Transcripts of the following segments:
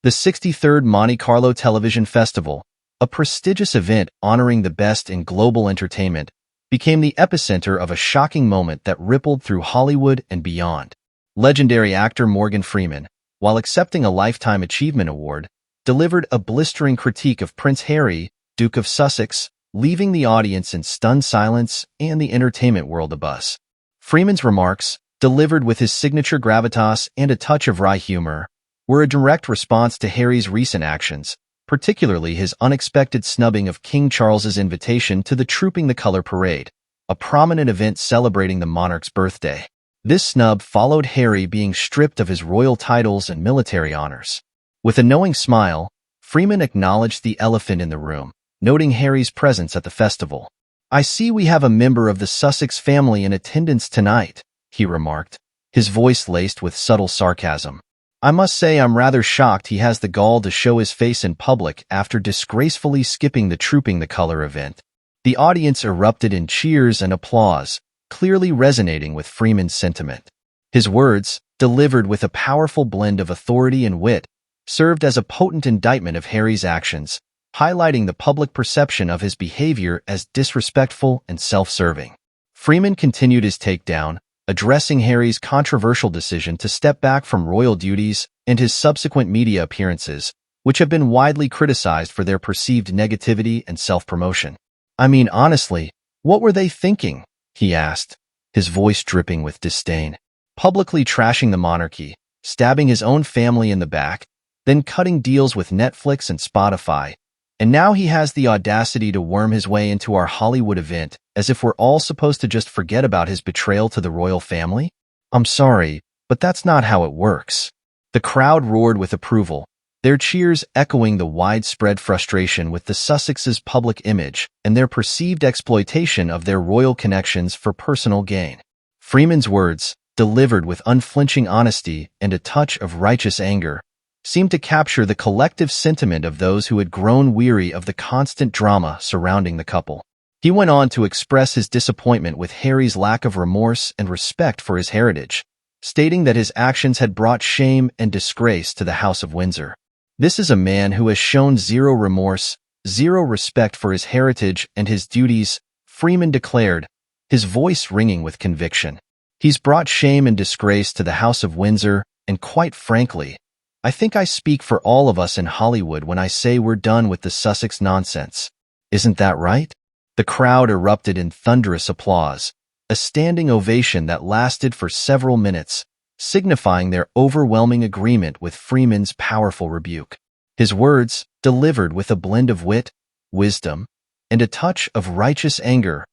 The 63rd Monte Carlo Television Festival, a prestigious event honoring the best in global entertainment, became the epicenter of a shocking moment that rippled through Hollywood and beyond. Legendary actor Morgan Freeman, while accepting a Lifetime Achievement Award, delivered a blistering critique of Prince Harry, Duke of Sussex, leaving the audience in stunned silence and the entertainment world abuzz. Freeman's remarks, delivered with his signature gravitas and a touch of wry humor, were a direct response to Harry's recent actions, particularly his unexpected snubbing of King Charles's invitation to the Trooping the Colour Parade, a prominent event celebrating the monarch's birthday. This snub followed Harry being stripped of his royal titles and military honors. With a knowing smile, Freeman acknowledged the elephant in the room, noting Harry's presence at the festival. "I see we have a member of the Sussex family in attendance tonight," he remarked, his voice laced with subtle sarcasm. "I must say I'm rather shocked he has the gall to show his face in public after disgracefully skipping the Trooping the Colour event." The audience erupted in cheers and applause, clearly resonating with Freeman's sentiment. His words, delivered with a powerful blend of authority and wit, served as a potent indictment of Harry's actions, highlighting the public perception of his behavior as disrespectful and self-serving. Freeman continued his takedown, addressing Harry's controversial decision to step back from royal duties and his subsequent media appearances, which have been widely criticized for their perceived negativity and self-promotion. "I mean, honestly, what were they thinking?" he asked, his voice dripping with disdain. "Publicly trashing the monarchy, stabbing his own family in the back, then cutting deals with Netflix and Spotify, and now he has the audacity to worm his way into our Hollywood event as if we're all supposed to just forget about his betrayal to the royal family? I'm sorry, but that's not how it works." The crowd roared with approval, their cheers echoing the widespread frustration with the Sussex's public image and their perceived exploitation of their royal connections for personal gain. Freeman's words, delivered with unflinching honesty and a touch of righteous anger, seemed to capture the collective sentiment of those who had grown weary of the constant drama surrounding the couple. He went on to express his disappointment with Harry's lack of remorse and respect for his heritage, stating that his actions had brought shame and disgrace to the House of Windsor. "This is a man who has shown zero remorse, zero respect for his heritage and his duties," Freeman declared, his voice ringing with conviction. "He's brought shame and disgrace to the House of Windsor, and quite frankly, I think I speak for all of us in Hollywood when I say we're done with the Sussex nonsense. Isn't that right?" The crowd erupted in thunderous applause, a standing ovation that lasted for several minutes, signifying their overwhelming agreement with Freeman's powerful rebuke. His words, delivered with a blend of wit, wisdom, and a touch of righteous anger,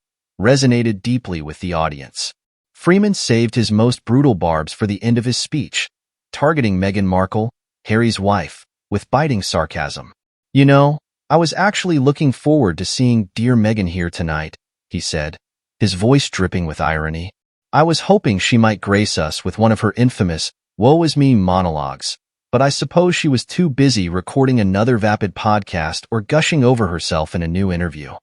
resonated deeply with the audience. Freeman saved his most brutal barbs for the end of his speech, targeting Meghan Markle, Harry's wife, with biting sarcasm. "You know, I was actually looking forward to seeing dear Meghan here tonight," he said, his voice dripping with irony. "I was hoping she might grace us with one of her infamous, woe is me monologues, but I suppose she was too busy recording another vapid podcast or gushing over herself in a new interview."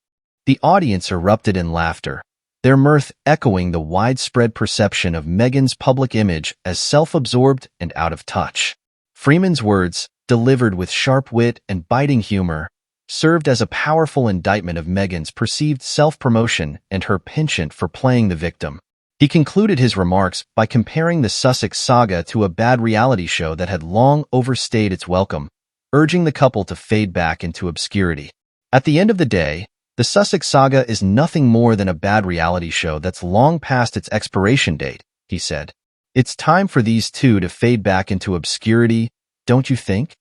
The audience erupted in laughter, their mirth echoing the widespread perception of Meghan's public image as self-absorbed and out of touch. Freeman's words, delivered with sharp wit and biting humor, served as a powerful indictment of Meghan's perceived self-promotion and her penchant for playing the victim. He concluded his remarks by comparing the Sussex saga to a bad reality show that had long overstayed its welcome, urging the couple to fade back into obscurity. "At the end of the day, the Sussex saga is nothing more than a bad reality show that's long past its expiration date," he said. "It's time for these two to fade back into obscurity, don't you think?"